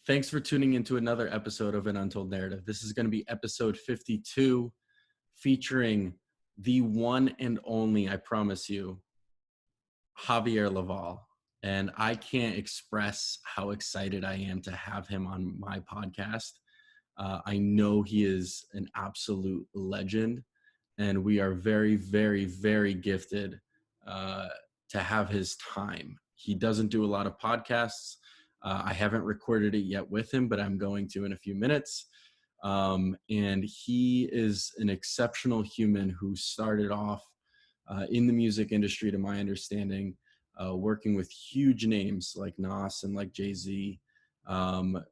Thanks for tuning into another episode of An Untold Narrative. This is going to be episode 52, featuring the one and only, I promise you, Javier Laval. And I can't express how excited I am to have him on my podcast. I know he is an absolute legend, and we are very, very, very gifted to have his time. He doesn't do a lot of podcasts. I haven't recorded it yet with him, but I'm going to in a few minutes. And he is an exceptional human who started off in the music industry, to my understanding, working with huge names like Nas and like Jay-Z,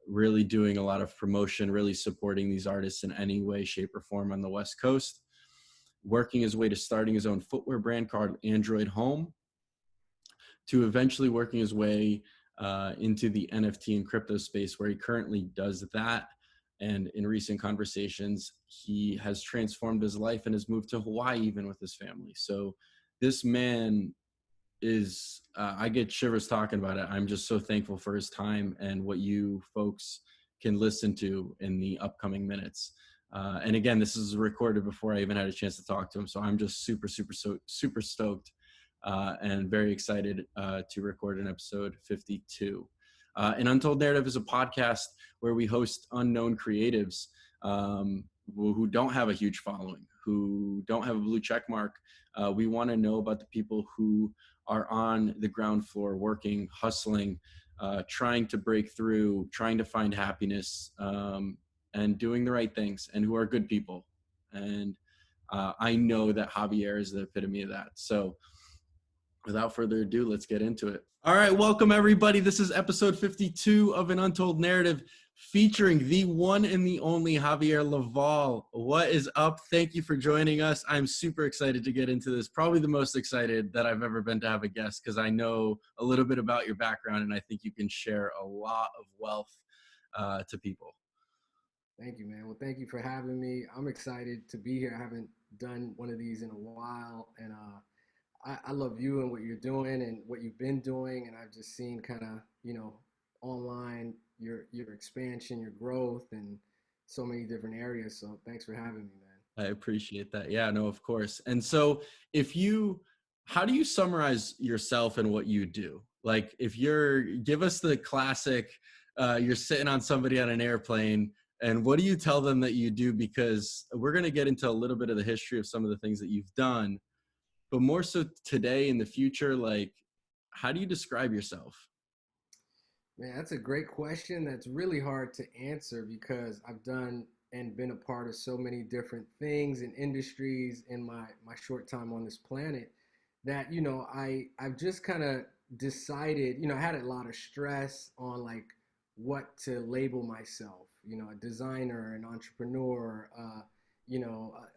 really doing a lot of promotion, really supporting these artists in any way, shape, or form on the West Coast, working his way to starting his own footwear brand called Android Home, to eventually working his way into the NFT and crypto space, where he currently does that. And in recent conversations, he has transformed his life and has moved to Hawaii even with his family. So this man is, I get shivers talking about it. I'm just so thankful for his time and what you folks can listen to in the upcoming minutes. And again, this is recorded before I even had a chance to talk to him. So I'm just super stoked and very excited to record an episode 52. An Untold Narrative is a podcast where we host unknown creatives who don't have a huge following, who don't have a blue check mark. We want to know about the people who are on the ground floor, working, hustling, trying to break through, trying to find happiness, and doing the right things, and who are good people. And I know that Javier is the epitome of that. So without further ado, let's get into it. All right, welcome everybody. This is episode 52 of An Untold Narrative, featuring the one and the only Javier Laval. What is up? Thank you for joining us. I'm super excited to get into this. Probably the most excited that I've ever been to have a guest, because I know a little bit about your background, and I think you can share a lot of wealth to people. Thank you, man. Well, thank you for having me. I'm excited to be here. I haven't done one of these in a while, and I love you and what you're doing and what you've been doing, and I've just seen kind of, online your expansion, your growth, and so many different areas. So thanks for having me, man. I appreciate that. Yeah, no, of course. And so how do you summarize yourself and what you do? Like, give us the classic, you're sitting on somebody on an airplane, and what do you tell them that you do? Because we're going to get into a little bit of the history of some of the things that you've done, but more so today in the future, like, how do you describe yourself? Man, that's a great question. That's really hard to answer because I've done and been a part of so many different things and industries in my short time on this planet that, I've just kind of decided, I had a lot of stress on like what to label myself, a designer, an entrepreneur,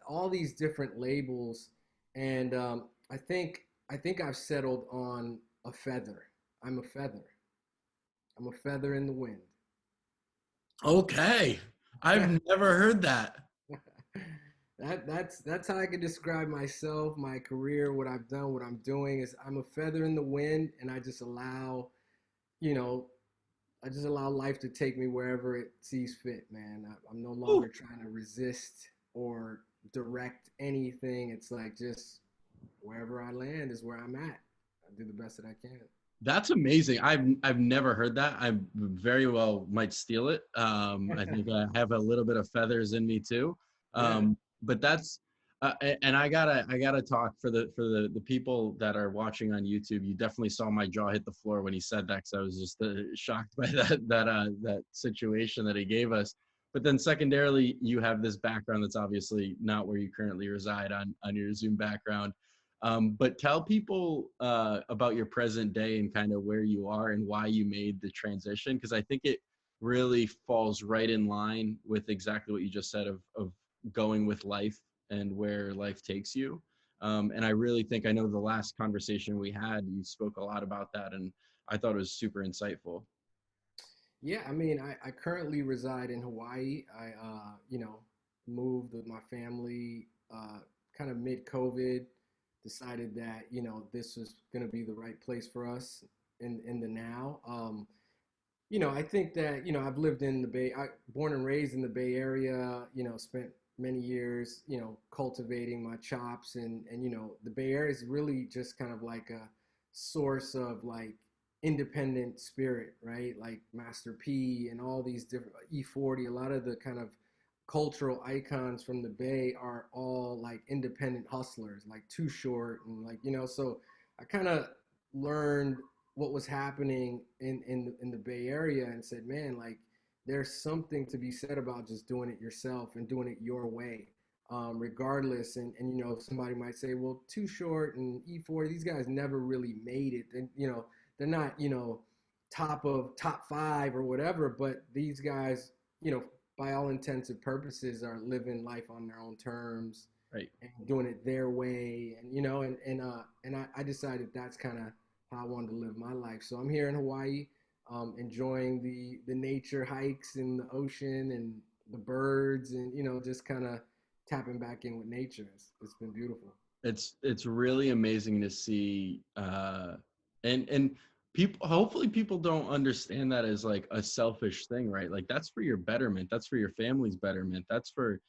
all these different labels. And I think I've settled on a feather. I'm a feather. I'm a feather in the wind. Okay. I've never heard that. That's how I can describe myself, my career, what I've done, what I'm doing is I'm a feather in the wind, and you know, I just allow life to take me wherever it sees fit, man. I'm no longer Ooh, trying to resist or direct anything. It's like just wherever I land is where I'm at. I do the best that I can. that's amazing. I've never heard that. I very well might steal it. I think I have a little bit of feathers in me too. Yeah. But that's and I gotta talk for the people that are watching on YouTube. You definitely saw my jaw hit the floor when he said that, because I was just shocked by that situation that he gave us. But then secondarily, you have this background that's obviously not where you currently reside on your Zoom background. But tell people about your present day and kind of where you are and why you made the transition, because I think it really falls right in line with exactly what you just said of going with life and where life takes you. And I really think, I know the last conversation we had, you spoke a lot about that, and I thought it was super insightful. Yeah, I mean, I currently reside in Hawaii. I moved with my family kind of mid-COVID, decided that, this was going to be the right place for us in the now. I think that, I've lived in the born and raised in the Bay Area, spent many years, cultivating my chops and, the Bay Area is really just kind of like a source of like independent spirit, right? Like Master P and all these different E40, a lot of the kind of cultural icons from the Bay are all like independent hustlers, like Too Short and like, so I kind of learned what was happening in the Bay Area and said, man, like there's something to be said about just doing it yourself and doing it your way, regardless. And somebody might say, well, Too Short and E40, these guys never really made it, and they're not top five or whatever, but these guys, by all intents and purposes, are living life on their own terms Right. and doing it their way, and I decided that's kind of how I wanted to live my life. So I'm here in Hawaii, enjoying the nature hikes and the ocean and the birds, and just kind of tapping back in with nature. It's been beautiful. It's really amazing to see, and people, hopefully people don't understand that as like a selfish thing, right? Like that's for your betterment, that's for your family's betterment, that's for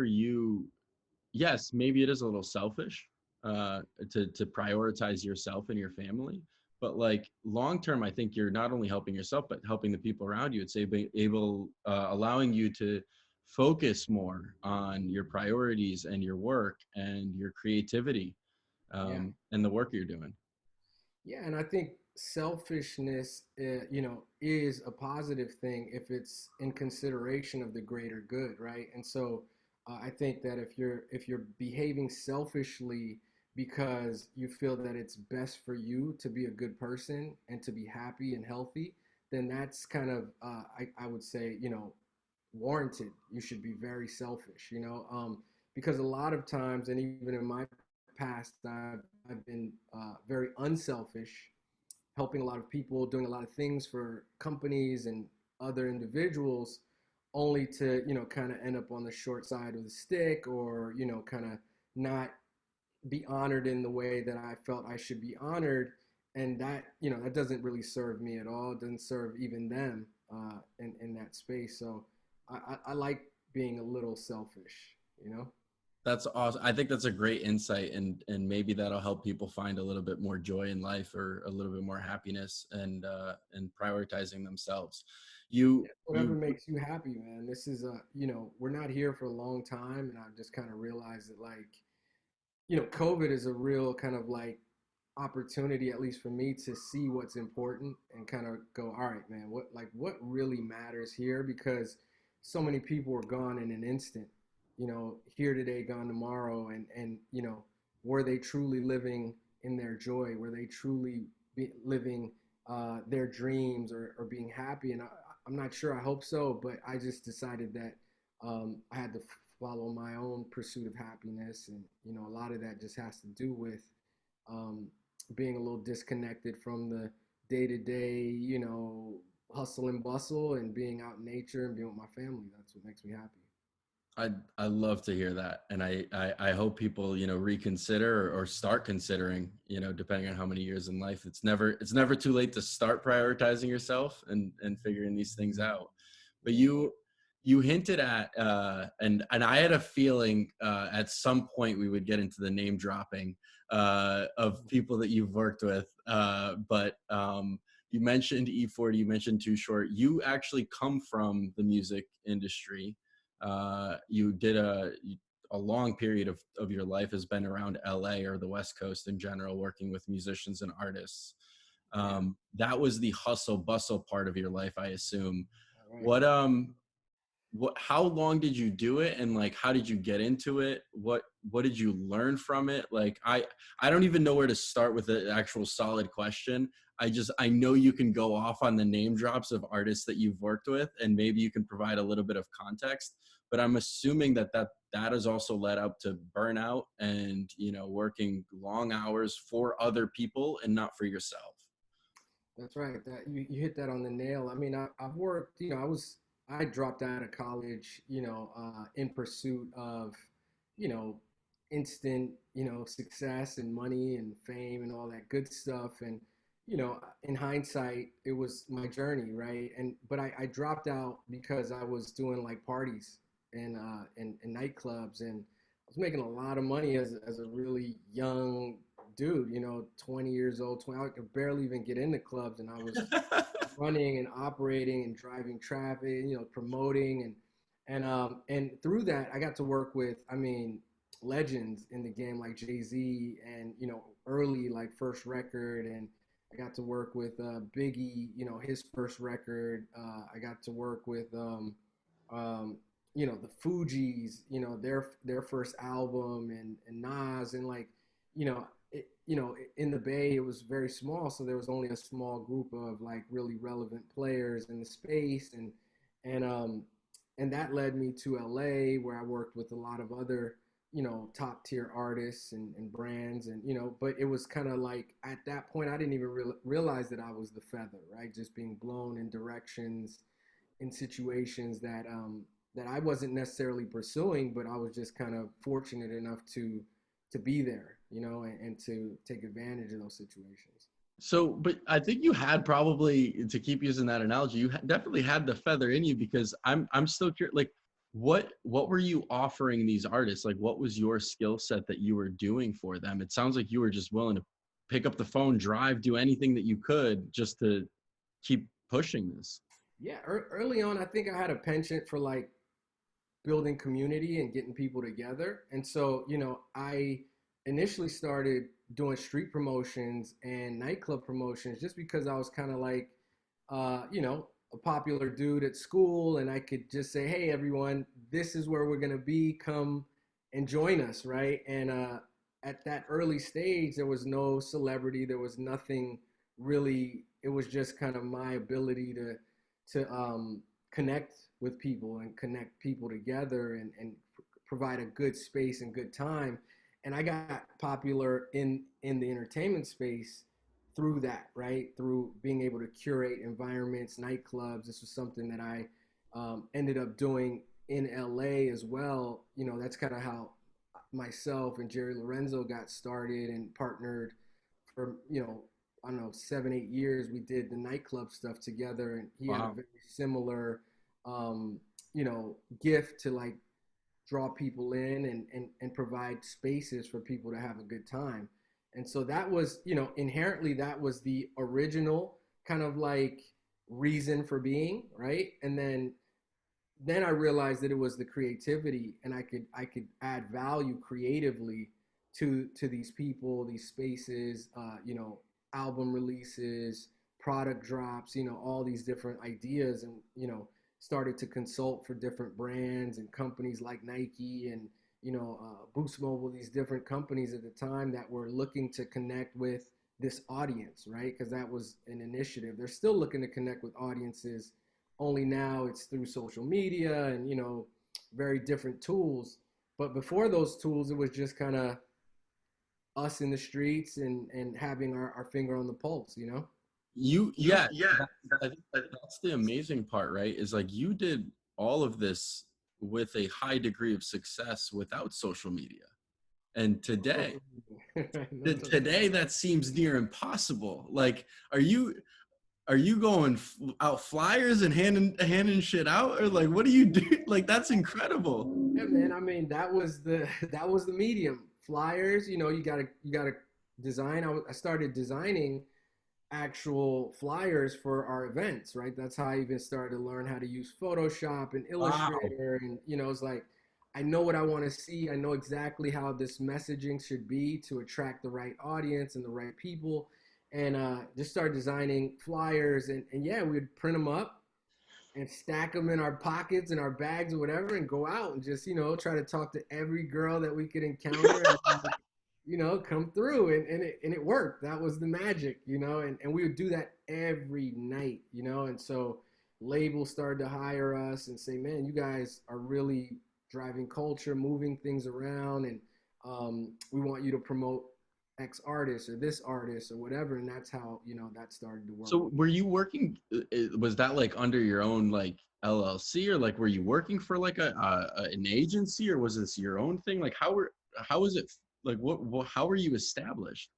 you. Yes, maybe it is a little selfish, to prioritize yourself and your family, but like long term, I think you're not only helping yourself but helping the people around you. It's allowing you to focus more on your priorities and your work and your creativity, Yeah. and the work you're doing. Yeah, and I think selfishness, is a positive thing if it's in consideration of the greater good, right? And so, I think that if you're behaving selfishly because you feel that it's best for you to be a good person and to be happy and healthy, then that's kind of, I would say, warranted. You should be very selfish, because a lot of times, and even in my past, I've been very unselfish, helping a lot of people, doing a lot of things for companies and other individuals, only to kind of end up on the short side of the stick, or kind of not be honored in the way that I felt I should be honored, and that doesn't really serve me at all. It doesn't serve even them in that space. So I like being a little selfish, you know. That's awesome. I think that's a great insight, and maybe that'll help people find a little bit more joy in life, or a little bit more happiness, and prioritizing themselves. Yeah, You whatever you makes you happy, man. This is we're not here for a long time, and I've just kind of realized that, like, COVID is a real kind of like opportunity, at least for me, to see what's important and kind of go, all right, man, what really matters here? Because so many people are gone in an instant, here today, gone tomorrow, and were they truly living in their joy? Were they truly living their dreams, or being happy? And I'm not sure. I hope so, but I just decided that I had to follow my own pursuit of happiness, and a lot of that just has to do with um, being a little disconnected from the day to day, hustle and bustle, and being out in nature and being with my family. That's what makes me happy. I love to hear that, and I hope people reconsider, or start considering, depending on how many years in life. It's never too late to start prioritizing yourself and figuring these things out. But Yeah. you hinted at, and I had a feeling, at some point we would get into the name dropping, of people that you've worked with, but you mentioned E40, you mentioned Too Short. You actually come from the music industry. You did a long period of your life has been around LA, or the West Coast in general, working with musicians and artists. Yeah. That was the hustle bustle part of your life, I assume. All right. What how long did you do it, and like how did you get into it? What did you learn from it? Like I don't even know where to start with an actual solid question. I know you can go off on the name drops of artists that you've worked with, and maybe you can provide a little bit of context, but I'm assuming that has also led up to burnout, and working long hours for other people and not for yourself. That's right. That you hit that on the nail. I mean, I've worked. I dropped out of college. In pursuit of, you know, instant, success and money and fame and all that good stuff. And in hindsight, it was my journey, right? But I dropped out because I was doing like parties and nightclubs, and I was making a lot of money as a really young dude, 20 years old, 20. I could barely even get into clubs, and I was running and operating and driving traffic, promoting and through that I got to work with, I mean, legends in the game like Jay-Z and early like first record, and I got to work with Biggie, his first record. I got to work with um, the Fugees, their first album, and Nas, and like, in the Bay, it was very small, so there was only a small group of like really relevant players in the space, and um, and that led me to LA, where I worked with a lot of other, top tier artists and brands, and but it was kind of like at that point I didn't even realize that I was the feather, right? Just being blown in directions, in situations that I wasn't necessarily pursuing, but I was just kind of fortunate enough to be there, and to take advantage of those situations. So, but I think you had probably, to keep using that analogy, you definitely had the feather in you, because I'm still curious, like what were you offering these artists? Like what was your skill set that you were doing for them? It sounds like you were just willing to pick up the phone, drive, do anything that you could just to keep pushing this. Yeah, early on, I think I had a penchant for like building community and getting people together. And so, I initially started doing street promotions and nightclub promotions just because I was kind of like, a popular dude at school, and I could just say, "Hey, everyone, this is where we're gonna be. Come and join us," right? And at that early stage, there was no celebrity, there was nothing really. It was just kind of my ability to connect with people and connect people together, and provide a good space and good time. And I got popular in the entertainment space through that, right? Through being able to curate environments, nightclubs. This was something that I ended up doing in LA as well. That's kind of how myself and Jerry Lorenzo got started and partnered for, I don't know, 7, 8 years. We did the nightclub stuff together, and he had a Wow. very similar, um, gift to like draw people in, and provide spaces for people to have a good time. And so that was, inherently that was the original kind of like reason for being, right? And then I realized that it was the creativity, and I could add value creatively to these people, these spaces, album releases, product drops, all these different ideas, and started to consult for different brands and companies like Nike and Boost Mobile, these different companies at the time that were looking to connect with this audience, right? Because that was an initiative. They're still looking to connect with audiences, only now it's through social media and very different tools. But before those tools, it was just kind of us in the streets, and having our finger on the pulse. Yeah, I think that's the amazing part, right? Is like you did all of this with a high degree of success without social media. And No today, social media. No social today that seems near impossible. Like, are you going out flyers and handing shit out, or like what do you do? Like that's incredible. Yeah, man. I mean, that was the that was the medium. Flyers, you gotta design. I started designing actual flyers for our events, right? That's how I even started to learn how to use Photoshop and Wow. Illustrator, and it's like I know what I want to see. I know exactly how this messaging should be to attract the right audience and the right people, and just start designing flyers, and yeah, we'd print them up and stack them in our pockets and our bags or whatever, and go out and just try to talk to every girl that we could encounter, and come through, and it worked. That was the magic, and we would do that every night, and so labels started to hire us and say, man, you guys are really driving culture, moving things around, and we want you to promote X artist or this artist or whatever, and that's how that started to work. So were you working? Was that like under your own like LLC, or like were you working for like an agency, or was this your own thing? Like how was it? Like how were you established?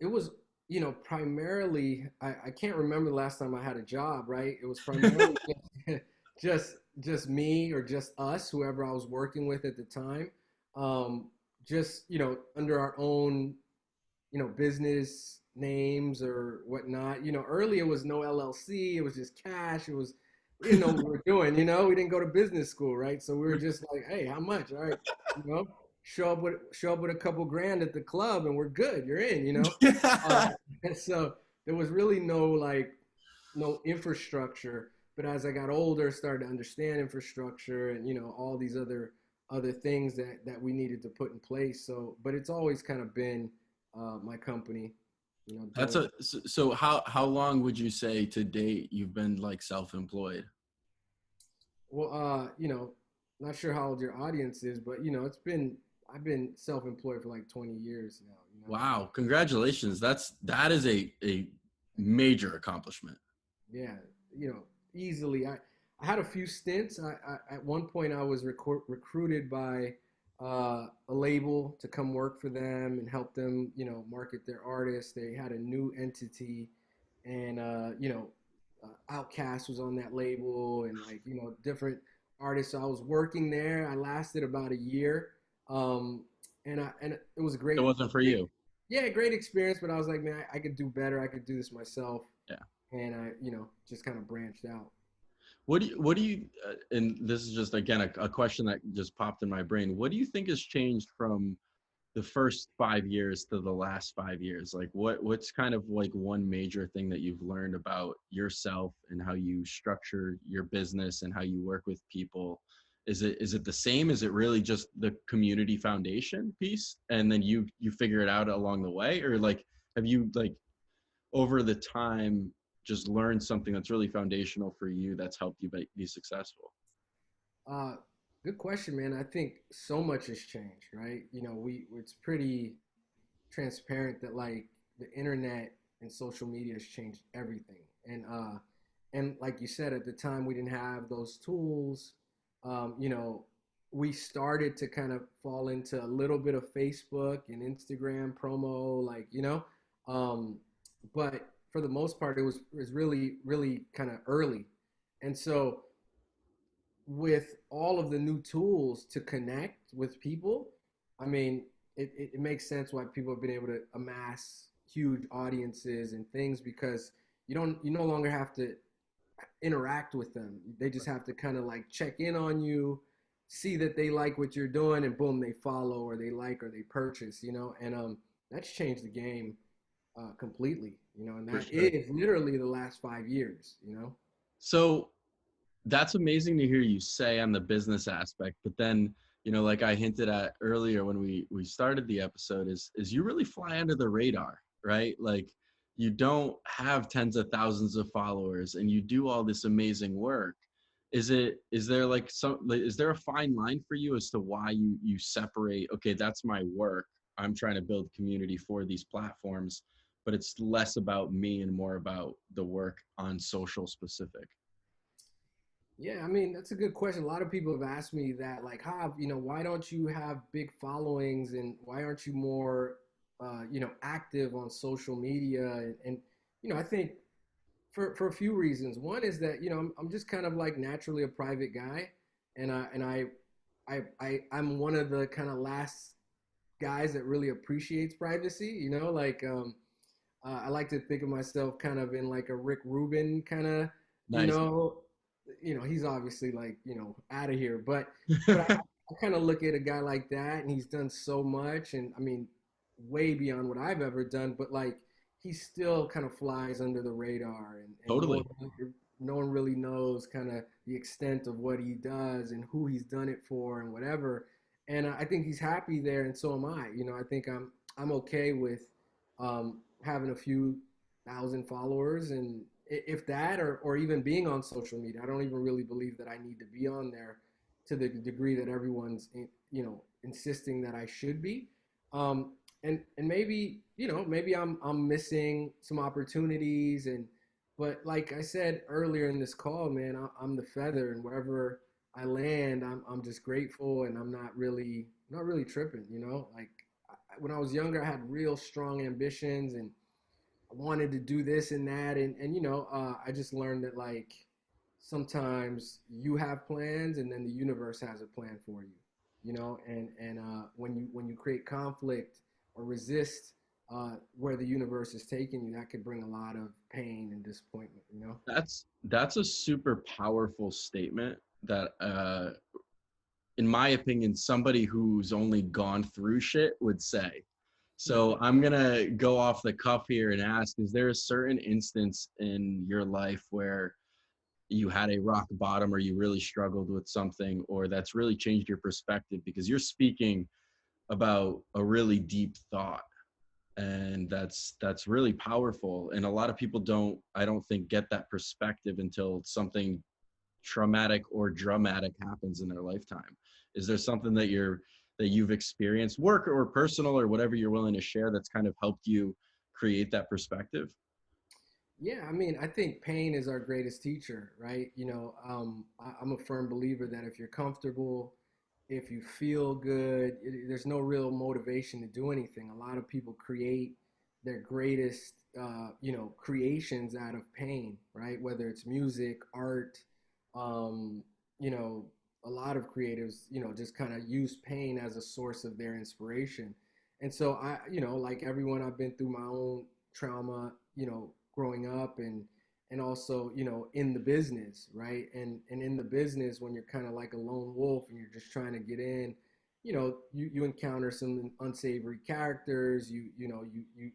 It was primarily, I can't remember the last time I had a job, right? It was primarily just me or just us, whoever I was working with at the time. Um, just, under our own, business names or whatnot. Early it was no LLC, it was just cash. We didn't know what we were doing, we didn't go to business school, right? So we were just like, hey, how much? All right, you know, show up with a couple grand at the club and we're good. You're in. Uh, and so there was really no infrastructure. But as I got older, started to understand infrastructure and all these other things that we needed to put in place. So, but it's always kind of been my company, That's doing. so how long would you say to date you've been like self-employed? Well, not sure how old your audience is, but I've been self-employed for like 20 years now. Wow, congratulations. That is a major accomplishment. Yeah, easily. I had a few stints. At one point I was recruited by a label to come work for them and help them, market their artists. They had a new entity, and Outkast was on that label, and like different artists. So I was working there. I lasted about a year, um, and it was a It wasn't for great, you. yeah, great experience. But I was like, man, I could do better. I could do this myself, Yeah. and I, just kind of branched out. What do you and this is just again a question that just popped in my brain. What do you think has changed from the first 5 years to the last 5 years? Like what's kind of like one major thing that you've learned about yourself and how you structure your business and how you work with people? Is it the same? Is it really just the community foundation piece and then you figure it out along the way? Or like have you like over the time just learned something that's really foundational for you that's helped you be successful? Uh, Good question, man. I think so much has changed, right? It's pretty transparent that like the internet and social media has changed everything. And like you said, at the time we didn't have those tools. Um, you know, we started to kind of fall into a little bit of Facebook and Instagram promo, um, but for the most part, it was really really kind of early, and so with all of the new tools to connect with people, I mean, it makes sense why people have been able to amass huge audiences and things because you no longer have to interact with them. They just have to kind of like check in on you, see that they like what you're doing, and boom, they follow or they like or they purchase. And that's changed the game completely. And For that sure. is literally the last 5 years. So that's amazing to hear you say on the business aspect, but then like I hinted at earlier when we started the episode is you really fly under the radar, right? Like you don't have tens of thousands of followers and you do all this amazing work. Is there like is there a fine line for you as to why you separate, okay, that's my work, I'm trying to build community for these platforms, but it's less about me and more about the work on social specific? Yeah, I mean, that's a good question. A lot of people have asked me that, like, why don't you have big followings and why aren't you more, active on social media? And I think for a few reasons. One is that, I'm just kind of like naturally a private guy. And I'm one of the kind of last guys that really appreciates privacy, I like to think of myself kind of in like a Rick Rubin kind of, you Nice. know, he's obviously like, out of here, but I kind of look at a guy like that and he's done so much. And I mean, way beyond what I've ever done, but like, he still kind of flies under the radar and Totally. no one really knows kind of the extent of what he does and who he's done it for and whatever. And I think he's happy there. And so am I. I think I'm okay with having a few thousand followers, and if that, or even being on social media. I don't even really believe that I need to be on there to the degree that everyone's insisting that I should be. And maybe maybe I'm missing some opportunities, and but like I said earlier in this call, man, I'm the feather, and wherever I land, I'm just grateful, and I'm not really tripping. Like when I was younger, I had real strong ambitions, and wanted to do this and that, and I just learned that like sometimes you have plans and then the universe has a plan for you, and when you create conflict or resist where the universe is taking you, that could bring a lot of pain and disappointment. That's a super powerful statement that in my opinion somebody who's only gone through shit would say. So I'm gonna go off the cuff here and ask, is there a certain instance in your life where you had a rock bottom or you really struggled with something, or that's really changed your perspective? Because you're speaking about a really deep thought, and that's really powerful, and a lot of people don't, I don't think, get that perspective until something traumatic or dramatic happens in their lifetime. Is there something that you've experienced, work or personal or whatever you're willing to share, that's kind of helped you create that perspective? Yeah, I mean, I think pain is our greatest teacher, right? I'm a firm believer that if you're comfortable, if you feel good, there's no real motivation to do anything. A lot of people create their greatest, creations out of pain, right? Whether it's music, art, um, you know, a lot of creatives, just kind of use pain as a source of their inspiration. And so like everyone, I've been through my own trauma, growing up, and also, in the business, right? And in the business, when you're kind of like a lone wolf and you're just trying to get in, you encounter some unsavory characters. You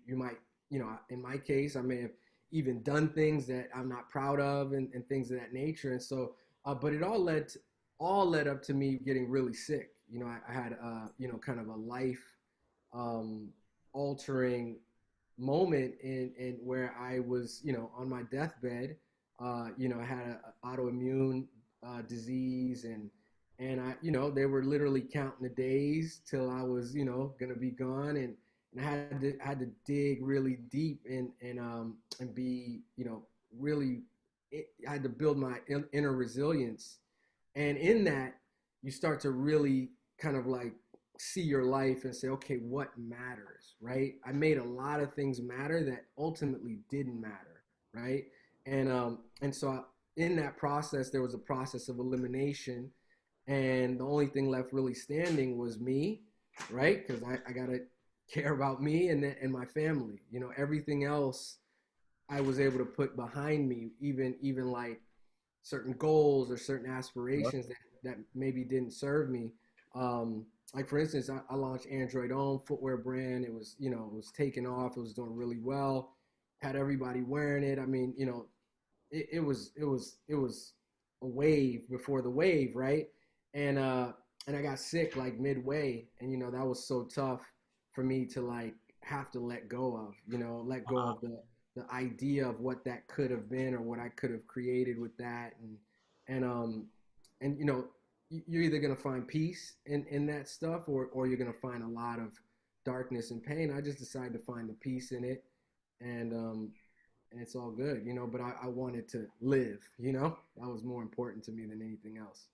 might, in my case, I may have even done things that I'm not proud of, and things of that nature. And so, but it all led up to me getting really sick. I had kind of a life um, altering moment in where I was, on my deathbed. I had an autoimmune disease, and they were literally counting the days till I was, gonna be gone, and I had to dig really deep, and be, really. I had to build my inner resilience, and in that, you start to really kind of like see your life and say, okay, what matters, right? I made a lot of things matter that ultimately didn't matter, right? And so in that process, there was a process of elimination, and the only thing left really standing was me, right? Because I gotta care about me and my family. Everything else I was able to put behind me, even like certain goals or certain aspirations that maybe didn't serve me. Like for instance, I launched Android Own footwear brand. It was, it was taking off. It was doing really well. Had everybody wearing it. I mean, it was a wave before the wave, right? And I got sick like midway, and that was so tough for me to like have to let go of, let go of the idea of what that could have been or what I could have created with that, and and you're either gonna find peace in that stuff, or you're gonna find a lot of darkness and pain. I just decided to find the peace in it, and it's all good, but I wanted to live, that was more important to me than anything else.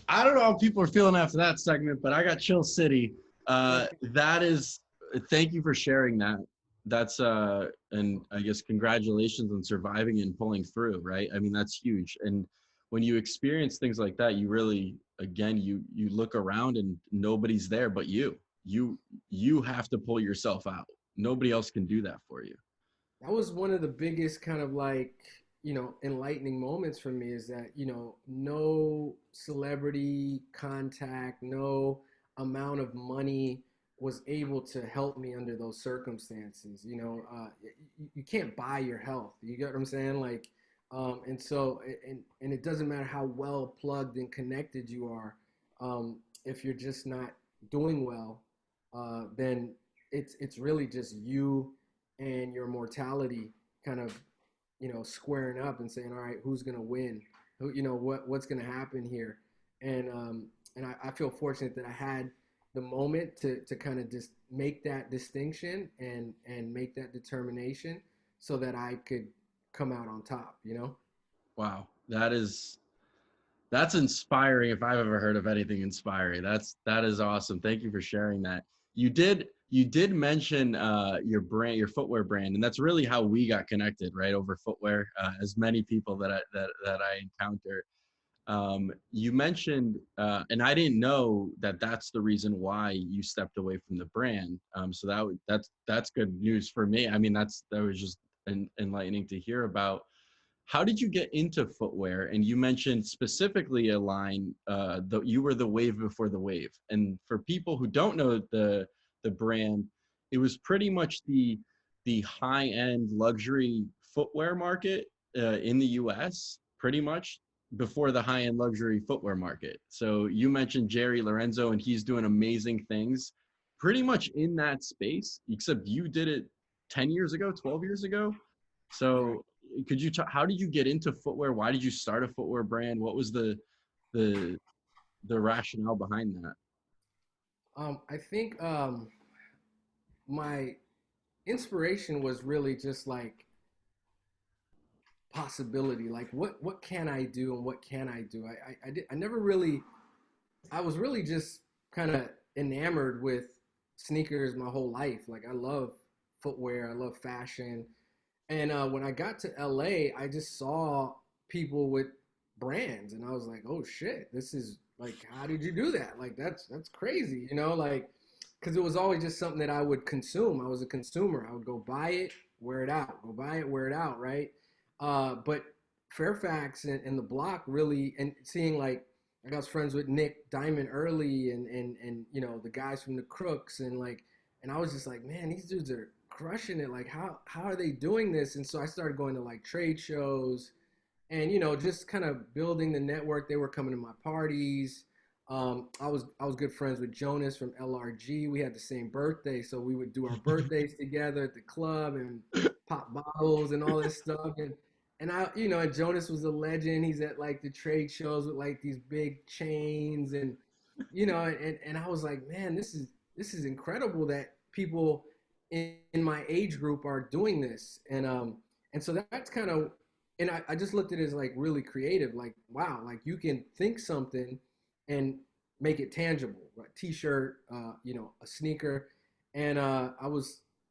I don't know how people are feeling after that segment, but I got Chill City. That is, thank you for sharing that. That's and I guess congratulations on surviving and pulling through, right? I mean, that's huge. And when you experience things like that, you really, again, you look around and nobody's there but you. You have to pull yourself out. Nobody else can do that for you. That was one of the biggest kind of like, enlightening moments for me, is that, no celebrity contact, no amount of money was able to help me under those circumstances. You can't buy your health. You get what I'm saying? Like, and so, and it doesn't matter how well plugged and connected you are. If you're just not doing well, then it's really just you and your mortality kind of, squaring up and saying, all right, who's going to win? Who, what's going to happen here? And I feel fortunate that I had the moment to kind of just make that distinction and make that determination so that I could come out on top. Wow, that's inspiring if I've ever heard of anything inspiring. That is awesome. Thank you for sharing that. You did You did mention your brand, your footwear brand, and that's really how we got connected, right? Over footwear. As many people that I encounter, you mentioned, and I didn't know that that's the reason why you stepped away from the brand. So that's good news for me. I mean, that was just enlightening to hear about. How did you get into footwear? And you mentioned specifically a line that you were the wave before the wave. And for people who don't know the brand, it was pretty much the high end luxury footwear market in the U.S. pretty much before the high end luxury footwear market. So you mentioned Jerry Lorenzo, and he's doing amazing things, pretty much in that space. Except you did it 10 years ago, 12 years ago. Right. So could you talk, how did you get into footwear? Why did you start a footwear brand? What was the the rationale behind that? I think my inspiration was really just like possibility. Like what can I do and what can I do? I never really I was really just kind of enamored with sneakers my whole life. Like I love footwear, I love fashion. And when I got to LA, I just saw people with brands, and I was like, "Oh shit, this is like, how did you do that? Like, that's crazy, you know? Like, because it was always just something that I would consume. I was a consumer. I would go buy it, wear it out, go buy it, wear it out, right? But Fairfax and the block really, and seeing like I was friends with Nick Diamond early, and you know the guys from the Crooks, and like, and I was just like, man, these dudes are crushing it. Like, how are they doing this? And so I started going to like trade shows, and you know, just kind of building the network. They were coming to my parties. I was good friends with Jonas from LRG. We had the same birthday, so we would do our birthdays together at the club and pop bottles and all this stuff. And I, you know, and Jonas was a legend. He's at like the trade shows with like these big chains, and you know, and I was like, man, this is incredible that people in my age group are doing this, and so that's kind of, and I just looked at it as like really creative, like wow, like you can think something and make it tangible, right? T-shirt, you know, a sneaker, and I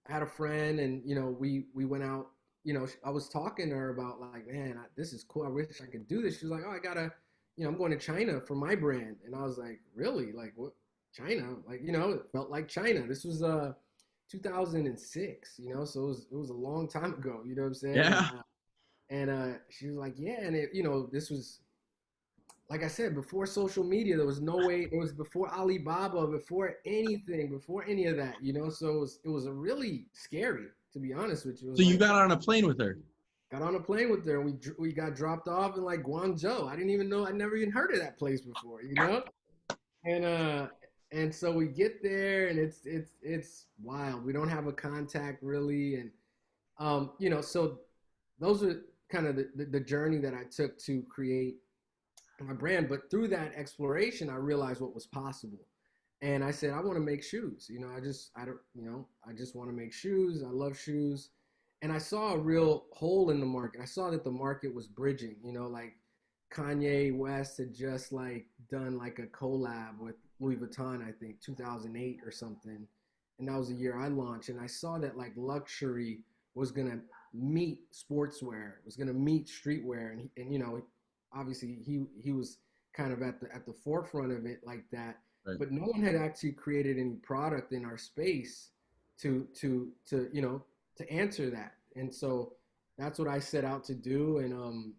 had a friend, and you know, we went out. You know, I was talking to her about like, man, this is cool. I wish I could do this. She was like, oh, I gotta, you know, I'm going to China for my brand, and I was like, really? Like what? China? Like you know, it felt like China. This was 2006, you know, so it was a long time ago. You know what I'm saying? Yeah. And she was like, yeah, and it, you know, this was like I said, before social media, there was no way. It was before Alibaba, before anything, before any of that, you know. So it was a really scary, to be honest with you. It So was you like got on a plane with her. got on a plane with her, and we got dropped off in like Guangzhou. I didn't even know. I never even heard of that place before, you know. And and so we get there, and it's wild. We don't have a contact really, and you know, so those are kind of the journey that I took to create my brand. But through that exploration, I realized what was possible. And I said, I want to make shoes. You know, I don't, you know, I just want to make shoes. I love shoes. And I saw a real hole in the market. I saw that the market was bridging, you know, like Kanye West had just like done like a collab with Louis Vuitton, I think 2008 or something. And that was the year I launched. And I saw that like luxury was going to meet sportswear, was going to meet streetwear. And, you know, obviously he was kind of at the forefront of it like that, Right. but no one had actually created any product in our space to you know, to answer that. And so that's what I set out to do. And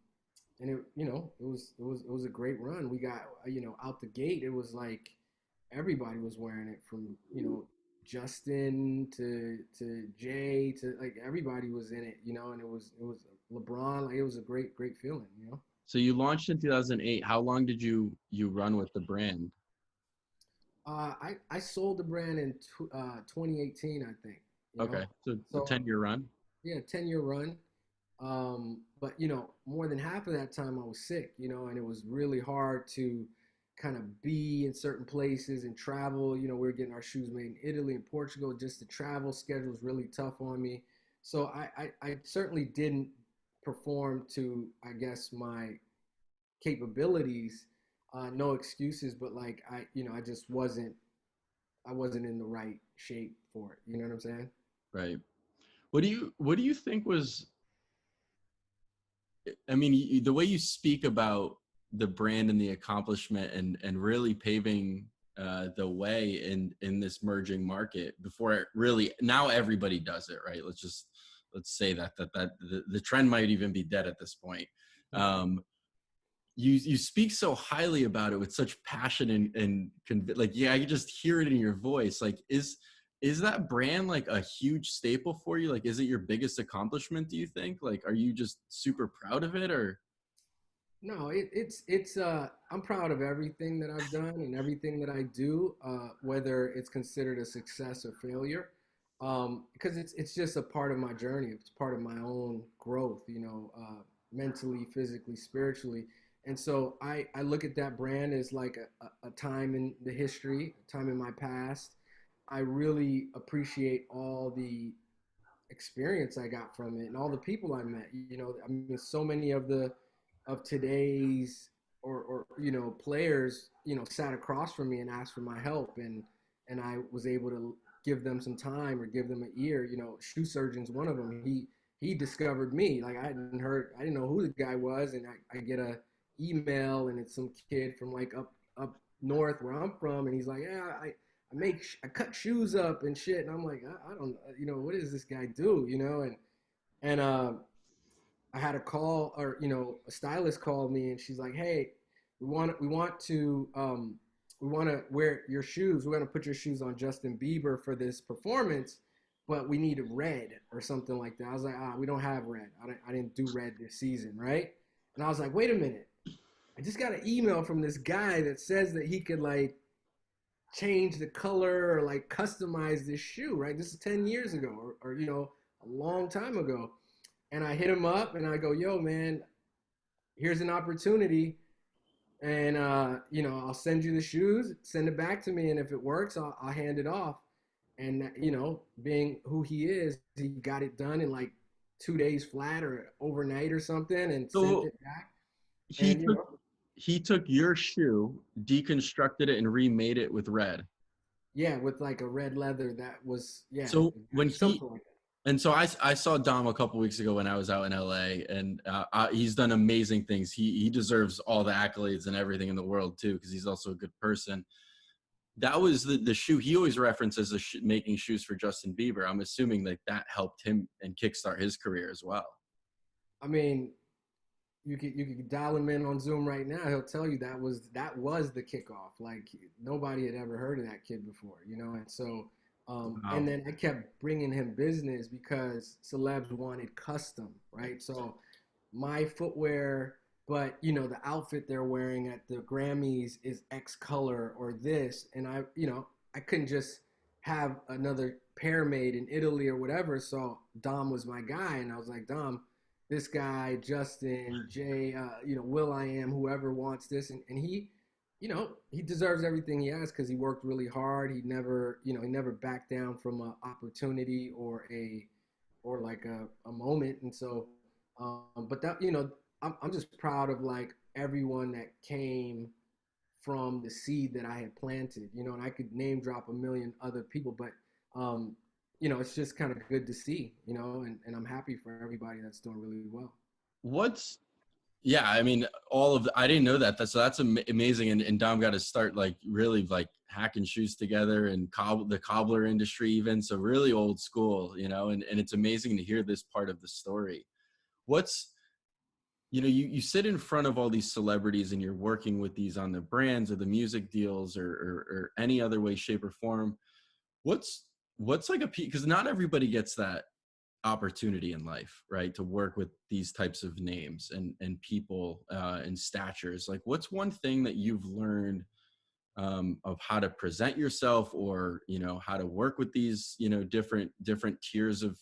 it, you know, it was a great run. We got, you know, out the gate, it was like everybody was wearing it, from you know, Justin to Jay, to like everybody was in it, you know. And it was LeBron. Like it was a great feeling, you know. So you launched in 2008. How long did you run with the brand? I sold the brand in 2018, I think. You know, Okay. So a so 10-year run. yeah, 10-year run. But you know, more than half of that time I was sick. You know, and it was really hard to kind of be in certain places and travel. You know, we were getting our shoes made in Italy and Portugal. Just the travel schedule was really tough on me. So I certainly didn't perform to, I guess, my capabilities. No excuses, but like I, you know, I just wasn't in the right shape for it. You know what I'm saying? Right. What do you think was, I mean, the way you speak about the brand and the accomplishment and really paving the way in this merging market before it really, now everybody does it, right? Let's say that the trend might even be dead at this point. Um, you speak so highly about it with such passion and like, yeah, I can just hear it in your voice. Like, is that brand like a huge staple for you? Like, is it your biggest accomplishment, do you think? Like, are you just super proud of it, or? No, it's I'm proud of everything that I've done and everything that I do, whether it's considered a success or failure, because it's just a part of my journey. It's part of my own growth, mentally, physically, spiritually. And so I look at that brand as like a time in the history, a time in my past. I really appreciate all the experience I got from it and all the people I met. I mean, so many of today's or players sat across from me and asked for my help, and I was able to give them some time or give them an ear. Shoe surgeon's one of them. He discovered me. Like, I didn't know who the guy was, and I get a email, and it's some kid from like up north where I'm from, and he's like, yeah, I cut shoes up and shit, and I'm like, I don't, what does this guy do, and I had a call, or a stylist called me, and she's like, hey, we want to wear your shoes. We're gonna put your shoes on Justin Bieber for this performance, but we need red or something like that. I was like, we don't have red. I didn't do red this season, right? And I was like, wait a minute. I just got an email from this guy that says that he could like change the color or like customize this shoe, right? This is 10 years ago, or a long time ago. And I hit him up and I go, yo, man, here's an opportunity. And, I'll send you the shoes, send it back to me. And if it works, I'll hand it off. And, being who he is, he got it done in like 2 days flat or overnight or something and sent So it back. he And, took he took your shoe, deconstructed it, and remade it with red. yeah, with like a red leather that was, yeah, So when something like that. and so I saw Dom a couple weeks ago when I was out in LA, and he's done amazing things. He deserves all the accolades and everything in the world too, because he's also a good person. That was the shoe he always references as making shoes for Justin Bieber. I'm assuming that helped him and kickstart his career as well. I mean, you could dial him in on Zoom right now. He'll tell you that was the kickoff. Like, nobody had ever heard of that kid before, And so, and Wow. then I kept bringing him business because celebs wanted custom, right? So my footwear, but the outfit they're wearing at the Grammys is X color or this, and I couldn't just have another pair made in Italy or whatever. So Dom was my guy, and I was like, Dom, this guy, Justin, Jay, Will I Am, whoever wants this, and he deserves everything he has because he worked really hard. He never backed down from an opportunity or like a moment, and so, but that I'm just proud of like everyone that came from the seed that I had planted, and I could name drop a million other people, but um, it's just kind of good to see, and I'm happy for everybody that's doing really well. What's Yeah, I mean, I didn't know that. That's amazing. And Dom got to start like really like hacking shoes together and the cobbler industry even. So really old school, and it's amazing to hear this part of the story. What's, you sit in front of all these celebrities and you're working with these on the brands or the music deals or any other way, shape or form. What's like because not everybody gets that opportunity in life, right? To work with these types of names and people and statures. Like, what's one thing that you've learned of how to present yourself, or how to work with these different tiers of?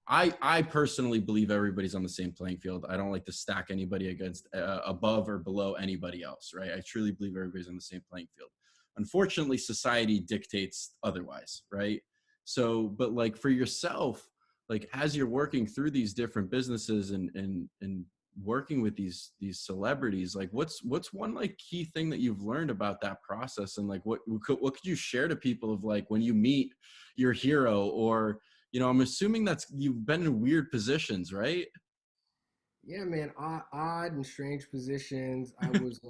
I personally believe everybody's on the same playing field. I don't like to stack anybody against above or below anybody else, right? I truly believe everybody's on the same playing field. Unfortunately, society dictates otherwise, right? So, but like for yourself, like as you're working through these different businesses and working with these celebrities, like what's one like key thing that you've learned about that process, and like what could you share to people of like when you meet your hero, or I'm assuming that's you've been in weird positions, right? Yeah, man, odd and strange positions. I was,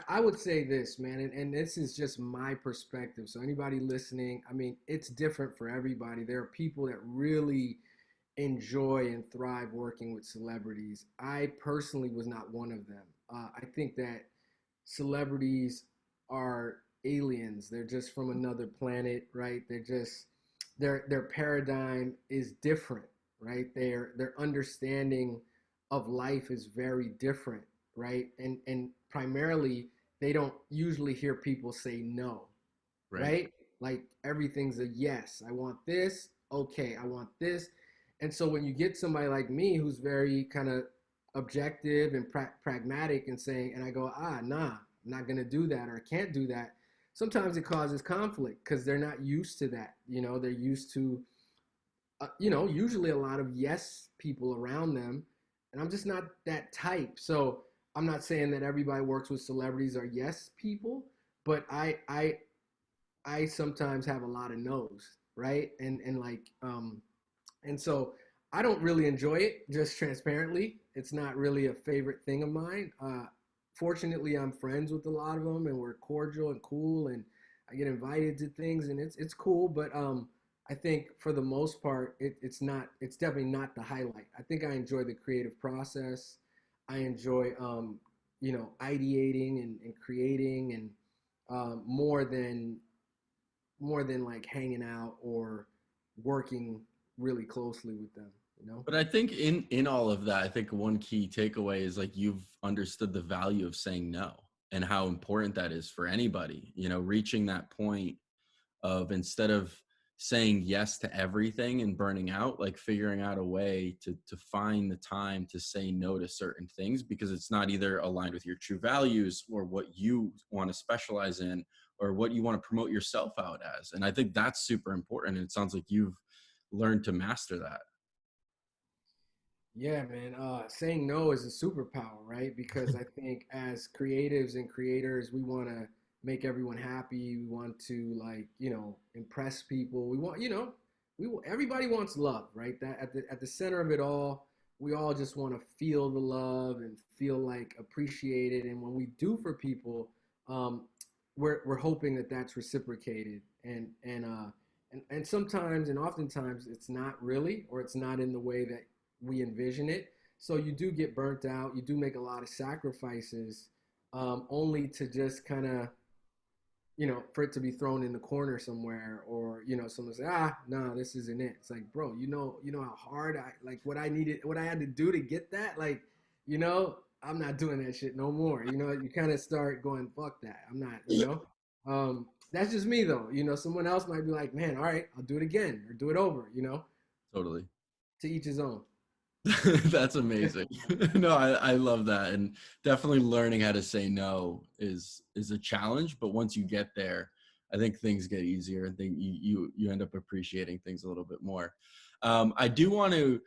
I would say this, man, and this is just my perspective. So anybody listening, I mean, it's different for everybody. There are people that really enjoy and thrive working with celebrities. I personally was not one of them. I think that celebrities are aliens. They're just from another planet, right? They're just their paradigm is different, right? Their understanding of life is very different, right? And primarily they don't usually hear people say no, Right. right? Like everything's a yes. I want this. Okay, I want this. And so when you get somebody like me who's very kind of objective and pragmatic and saying, and I go, nah, I'm not going to do that or I can't do that. Sometimes it causes conflict because they're not used to that. They're used to, usually a lot of yes people around them. And I'm just not that type. So I'm not saying that everybody works with celebrities are yes people, but I sometimes have a lot of no's, right? And so I don't really enjoy it, just transparently. It's not really a favorite thing of mine. Fortunately, I'm friends with a lot of them, and we're cordial and cool, and I get invited to things, and it's cool. But I think for the most part, it's definitely not the highlight. I think I enjoy the creative process. I enjoy ideating and creating and more than like hanging out or working really closely with them. But I think in all of that, I think one key takeaway is like you've understood the value of saying no and how important that is for anybody, reaching that point of, instead of saying yes to everything and burning out, like figuring out a way to find the time to say no to certain things, because it's not either aligned with your true values or what you want to specialize in or what you want to promote yourself out as. And I think that's super important. And it sounds like you've learned to master that. Yeah, man. Saying no is a superpower, right? Because I think as creatives and creators, we want to make everyone happy. We want to impress people. We want, everybody wants love, right? That at the center of it all, we all just want to feel the love and feel like appreciated. And when we do for people, um, we're hoping that that's reciprocated. And sometimes and oftentimes it's not really, or it's not in the way that we envision it. So you do get burnt out. You do make a lot of sacrifices, only to just kind of, for it to be thrown in the corner somewhere, or someone say, no, this isn't it. It's like, bro, you know how hard I like what I had to do to get that. Like, I'm not doing that shit no more. You kind of start going, fuck that. I'm not. That's just me though. Someone else might be like, man, all right, I'll do it again or do it over. Totally. To each his own. That's amazing. No, I love that. And definitely learning how to say no is a challenge, but once you get there, I think things get easier and think you end up appreciating things a little bit more. I do want to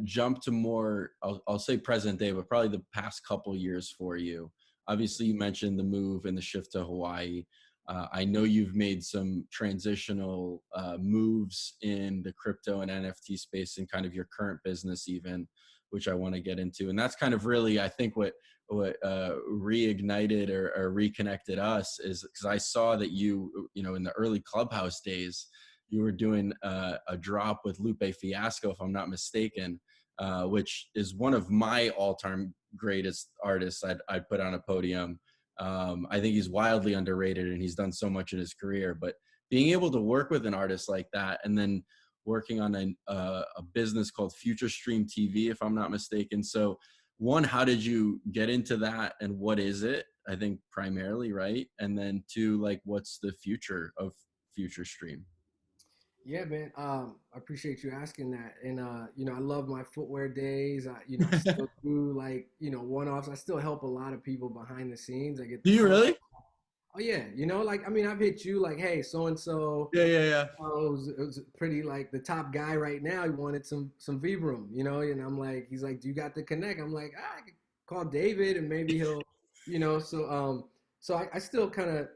jump to more, I'll say present day, but probably the past couple years for you. Obviously, you mentioned the move and the shift to Hawaii. I know you've made some transitional moves in the crypto and NFT space in kind of your current business, even, which I want to get into. And that's kind of really, I think, what reignited or reconnected us is because I saw that in the early Clubhouse days, you were doing a drop with Lupe Fiasco, if I'm not mistaken, which is one of my all-time greatest artists I'd put on a podium. I think he's wildly underrated and he's done so much in his career, but being able to work with an artist like that and then working on a business called Futurestream TV, if I'm not mistaken. So one, how did you get into that and what is it? I think primarily, right? And then two, like what's the future of Futurestream? Yeah, man. I appreciate you asking that. And I love my footwear days. I still do like, one-offs. I still help a lot of people behind the scenes. I get Do the you call. really? Oh yeah, like I mean, I've hit you like, hey, so and so. Yeah, yeah, yeah. It was pretty like the top guy right now. He wanted some Vibram, and I'm like, he's like, do you got the connect? I'm like, I could call David and maybe he'll, so I still kind of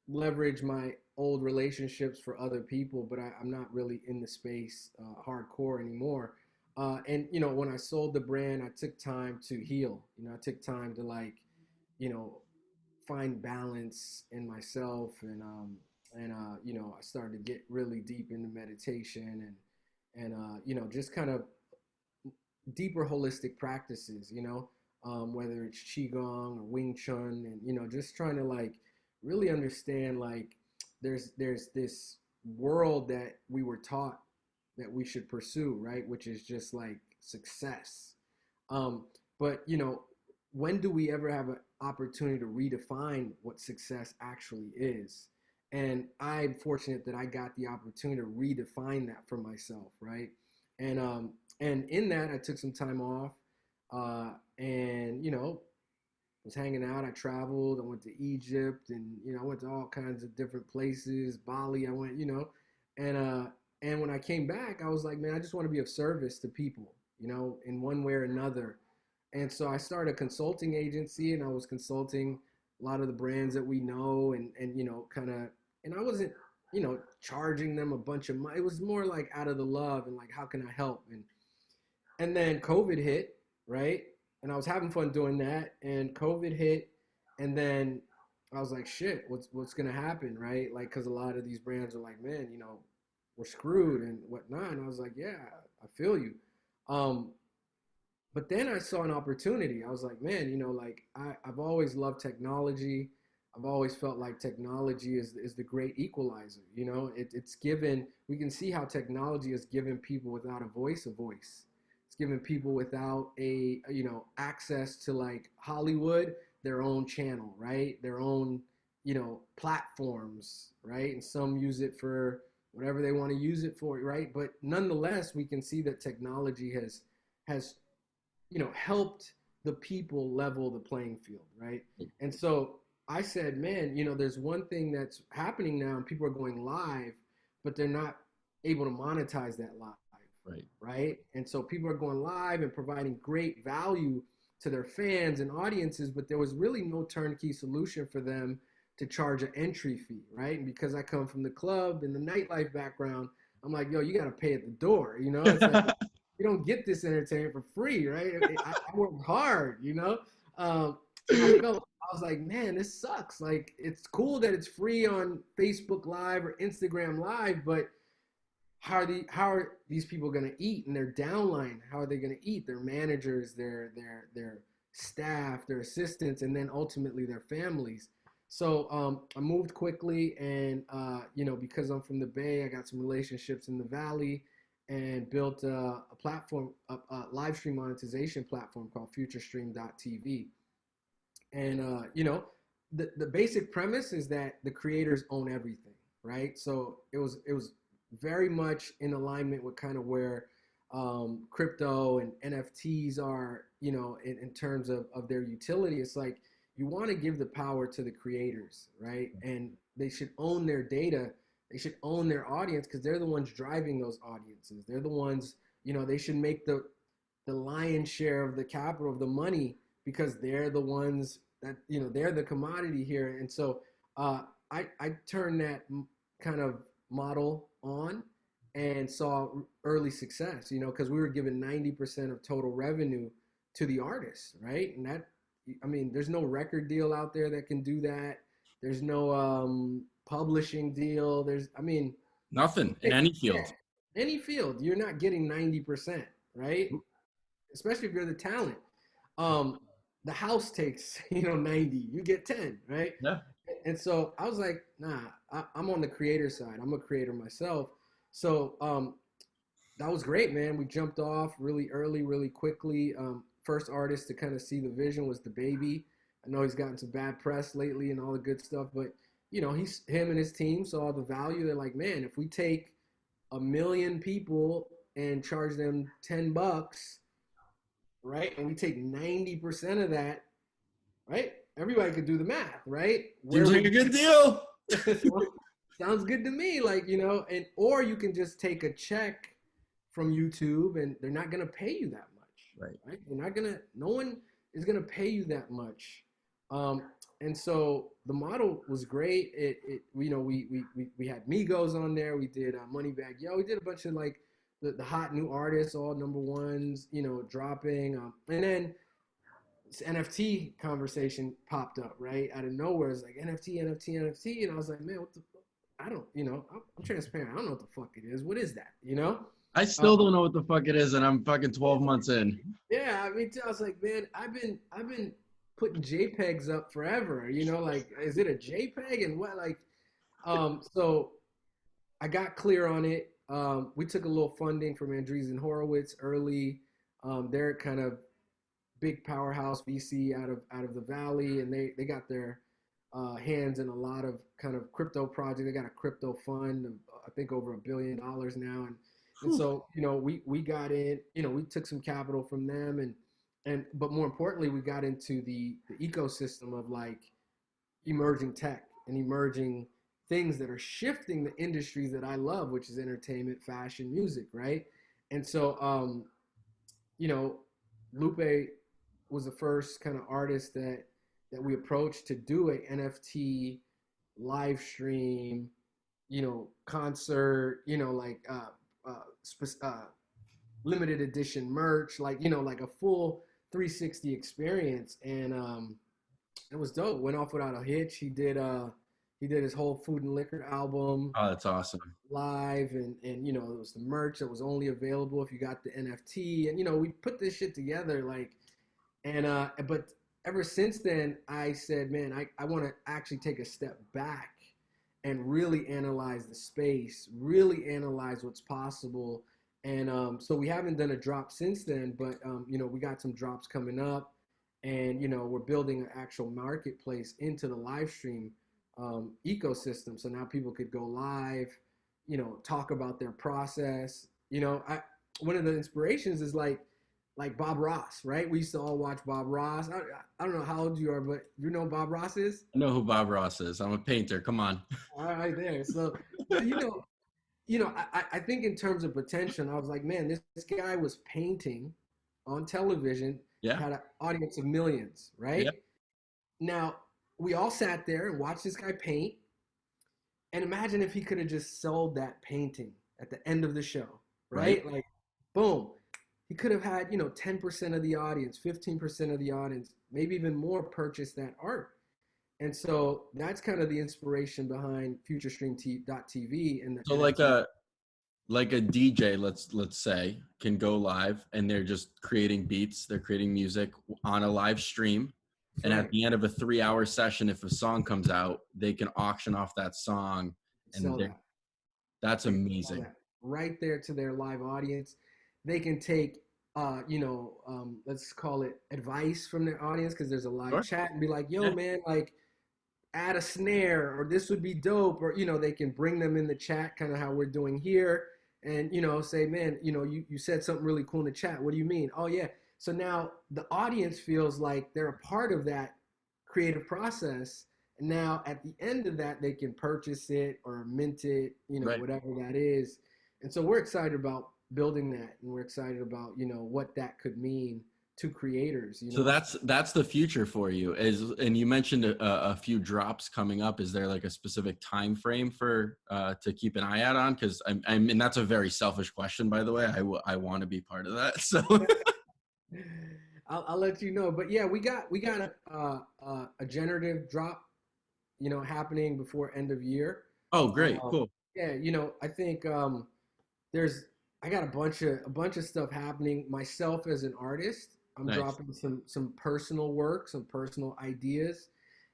leverage my old relationships for other people, but I'm not really in the space hardcore anymore. And when I sold the brand, I took time to heal. I took time to like, you know, find balance in myself, and I started to get really deep into meditation and just kind of deeper holistic practices, whether it's qigong or wing chun, and just trying to like really understand like there's this world that we were taught that we should pursue, right? Which is just like success. But when do we ever have an opportunity to redefine what success actually is? And I'm fortunate that I got the opportunity to redefine that for myself, right? And in that, I took some time off, and was hanging out. I traveled. I went to Egypt, and I went to all kinds of different places. Bali, I went, and and when I came back, I was like, man, I just want to be of service to people, in one way or another. And so I started a consulting agency, and I was consulting a lot of the brands that we know, and kind of, and I wasn't, charging them a bunch of money. It was more like out of the love and like, how can I help? And then COVID hit, right? And I was having fun doing that, and COVID hit, and then I was like, shit, what's gonna happen, right? Like, because a lot of these brands are like, man, we're screwed and whatnot. And I was like, yeah, I feel you. Um, but then I saw an opportunity. I was like, man, like I've always loved technology. I've always felt like technology is the great equalizer. It's given, we can see how technology has given people without a voice a voice. It's given people without access to like Hollywood, their own channel, right? Their own, platforms, right? And some use it for whatever they want to use it for, right? But nonetheless, we can see that technology has helped the people level the playing field, right? And so I said, man, there's one thing that's happening now, and people are going live, but they're not able to monetize that live, Right. right? And so people are going live and providing great value to their fans and audiences, but there was really no turnkey solution for them to charge an entry fee, right? And because I come from the club and the nightlife background, I'm like, yo, you got to pay at the door, It's like, you don't get this entertainment for free, right? I work hard, and I was like, man, this sucks. Like, it's cool that it's free on Facebook Live or Instagram Live, but how are these people going to eat? And their downline, how are they going to eat? Their managers, their staff, their assistants, and then ultimately their families. So I moved quickly, and because I'm from the Bay, I got some relationships in the Valley, and built a platform, a live stream monetization platform called Futurestream.tv. And the basic premise is that the creators own everything, right? So it was very much in alignment with kind of where crypto and NFTs are, in terms of their utility. It's like you want to give the power to the creators, right? And they should own their data. They should own their audience because they're the ones driving those audiences. They're the ones, they should make the lion's share of the capital, of the money, because they're the ones that, they're the commodity here. And so I turned that kind of model on and saw early success, because we were given 90% of total revenue to the artists, right? And that, I mean, there's no record deal out there that can do that. There's no publishing deal. Nothing in any Yeah, field. any field, you're not getting 90%, right? Especially if you're the talent. Um, the house takes, 90, you get 10, right? Yeah. And so I was like, nah, I'm on the creator side. I'm a creator myself. So that was great, man. We jumped off really early, really quickly. First artist to kind of see the vision was the baby. I know he's gotten some bad press lately and all the good stuff, but him and his team saw the value. They're like, man, if we take 1 million people and charge them $10, right, and we take 90% of that, right? everybody could do the math, right? Seems like a good deal. Sounds good to me. Like, and or you can just take a check from YouTube and they're not gonna pay you that much. Right. Right? They're not gonna no one is gonna pay you that much. And so the model was great. We had Migos on there. We did Moneybagg Yo. We did a bunch of like the hot new artists, all number ones, dropping. And then this NFT conversation popped up right out of nowhere. It's like NFT, and I was like, man, what the fuck? I don't, I'm transparent. I don't know what the fuck it is. What is that? I still don't know what the fuck it is, and I'm fucking 12 months in. Yeah, I mean, I was like, man, I've been putting JPEGs up forever. Like, is it a JPEG and what? Like, so I got clear on it. We took a little funding from Andreessen Horowitz early. They're kind of big powerhouse VC out of the Valley, and they got their hands in a lot of kind of crypto projects. They got a crypto fund of I think over $1 billion now, and so we got in. We took some capital from them, but more importantly, we got into the ecosystem of like emerging tech and emerging things that are shifting the industries that I love, which is entertainment, fashion, music, right? And so Lupe was the first kind of artist that we approached to do a NFT live stream, concert, limited edition merch, like a full 360 experience, and it was dope. Went off without a hitch. He did his whole Food and Liquor album. Oh, that's awesome. Live, and it was the merch that was only available if you got the NFT, and we put this shit together like, and but ever since then I said, man, I want to actually take a step back and really analyze the space, really analyze what's possible. And so we haven't done a drop since then, but we got some drops coming up, and we're building an actual marketplace into the live stream ecosystem. So now people could go live, talk about their process. One of the inspirations is like Bob Ross, right? We used to all watch Bob Ross. I don't know how old you are, but you know who Bob Ross is? I know who Bob Ross is. I'm a painter. Come on. All right, there. So, I think in terms of potential, I was like, man, this guy was painting on television, Yeah. had an audience of millions, right? Yeah. Now, we all sat there and watched this guy paint, and imagine if he could have just sold that painting at the end of the show, right? Like, boom. He could have had, 10% of the audience, 15% of the audience, maybe even more purchase that art. And so that's kind of the inspiration behind Futurestream.tv. And so like a DJ, let's say, can go live and they're just creating beats, they're creating music on a live stream. And at the end of a 3-hour session, if a song comes out, they can auction off that song. And that's amazing. Right there to their live audience. They can take, let's call it advice from their audience, because there's a live chat, and be like, yo, man, like, add a snare, or this would be dope, or, they can bring them in the chat, kind of how we're doing here, and, say, man, you said something really cool in the chat. What do you mean? Oh, yeah. So now the audience feels like they're a part of that creative process. And now at the end of that, they can purchase it or mint it, whatever that is. And so we're excited about building that, and we're excited about what that could mean to creators. So that's the future for you. And you mentioned a few drops coming up. Is there like a specific time frame for to keep an eye out on? Because and that's a very selfish question, by the way. I want to be part of that. So I'll let you know. But yeah, we got a generative drop, happening before end of year. Oh, great, cool. Yeah, I think I got a bunch of stuff happening. Myself as an artist, I'm dropping some personal work, some personal ideas,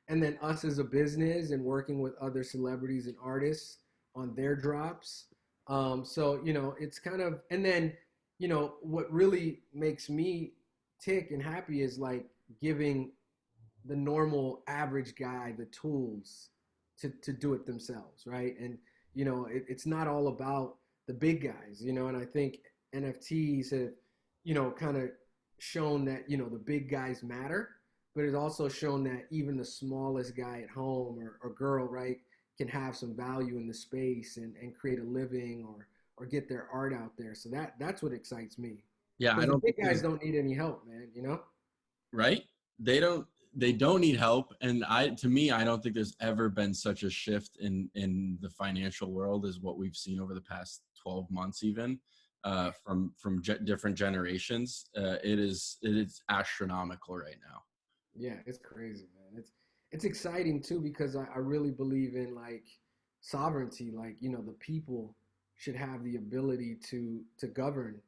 and then us as a business and working with other celebrities and artists on their drops. So it's kind of, and then what really makes me tick and happy is like giving the normal average guy the tools to do it themselves, right? And it's not all about the big guys, and I think NFTs have, kind of shown that, the big guys matter. but it's also shown that even the smallest guy at home or girl, right, can have some value in the space and create a living or get their art out there. So that's what excites me. Yeah, I Because the don't think big guys there's don't need any help, man, you know? right. They don't need help, and to me, I don't think there's ever been such a shift in the financial world as what we've seen over the past 12 months, even from different generations. It is astronomical right now. Yeah, it's crazy, man. It's exciting too because I really believe in like sovereignty. Like, the people should have the ability to govern,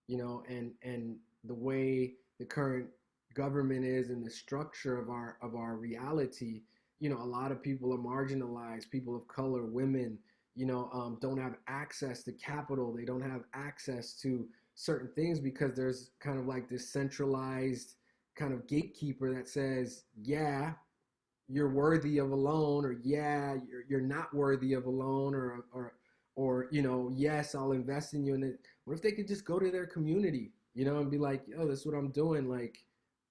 and the way the current government is and the structure of our reality, a lot of people are marginalized, people of color, women, don't have access to capital. They don't have access to certain things because there's kind of like this centralized kind of gatekeeper that says, yeah, you're worthy of a loan, or yeah, you're not worthy of a loan, or yes, I'll invest in you. And what if they could just go to their community, and be like, oh, this is what I'm doing, like,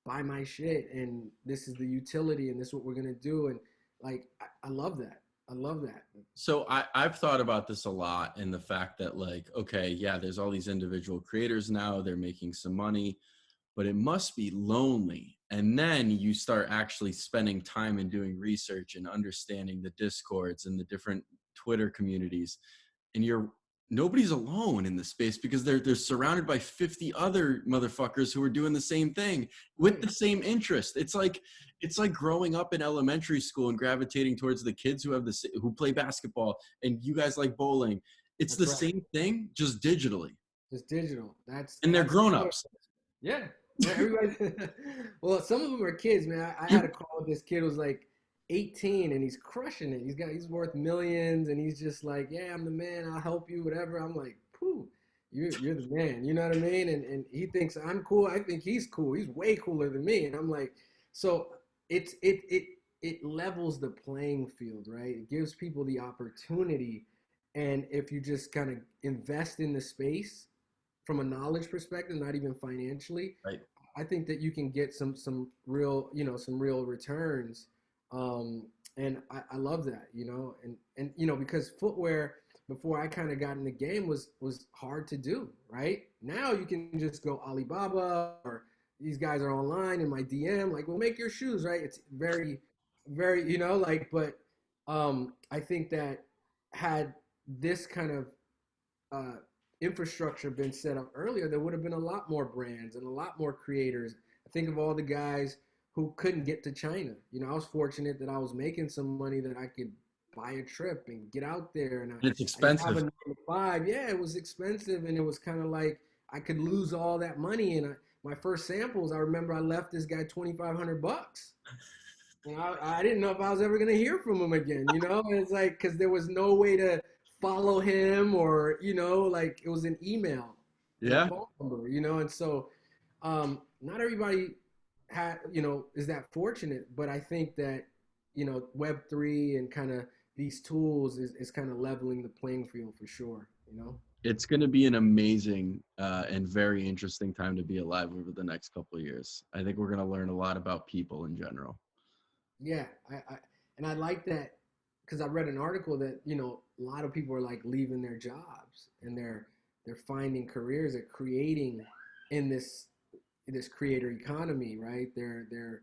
buy my shit, and this is the utility, and this is what we're gonna do, and like, I love that. I love that. So I've thought about this a lot, and the fact that, like, okay, yeah, there's all these individual creators now, they're making some money, but it must be lonely. And then you start actually spending time and doing research and understanding the discords and the different Twitter communities, and nobody's alone in the space because they're surrounded by 50 other motherfuckers who are doing the same thing with Right. the same interest. It's like growing up in elementary school and gravitating towards the kids who play basketball, and you guys like bowling. It's the That's right. same thing, just digitally. It's digital. That's And they're that's grown-ups. Yeah. Well, everybody. Well, some of them are kids, man. I had a call with this kid who was like 18 and he's crushing it. He's worth millions and he's just like, yeah, I'm the man. I'll help you, whatever. I'm like, pooh, you're the man. You know what I mean? And he thinks I'm cool. I think he's cool. He's way cooler than me. And I'm like, so it levels the playing field, right? It gives people the opportunity. And if you just kind of invest in the space from a knowledge perspective, not even financially, Right. I think that you can get some real, some real returns. And I love that, and because footwear before I kind of got in the game was hard to do, right? Now you can just go Alibaba, or these guys are online in my DM, like, we'll make your shoes, right? It's very, very, like, but I think that had this kind of uh, infrastructure been set up earlier, there would have been a lot more brands and a lot more creators. I think of all the guys who couldn't get to China. I was fortunate that I was making some money that I could buy a trip and get out there. And And it's I didn't have a expensive. 9 to 5. Yeah, it was expensive. And it was kind of like I could lose all that money. And my first samples, I remember I left this guy $2,500. And I didn't know if I was ever going to hear from him again, And it's like, because there was no way to follow him, or, like, it was an email and a Yeah. phone number, And so not everybody is that fortunate, but I think that, Web3 and kind of these tools is kind of leveling the playing field for sure. It's going to be an amazing and very interesting time to be alive over the next couple of years. I think we're going to learn a lot about people in general. Yeah, and I like that because I read an article that a lot of people are like leaving their jobs and they're finding careers, they're creating in this creator economy, right? They're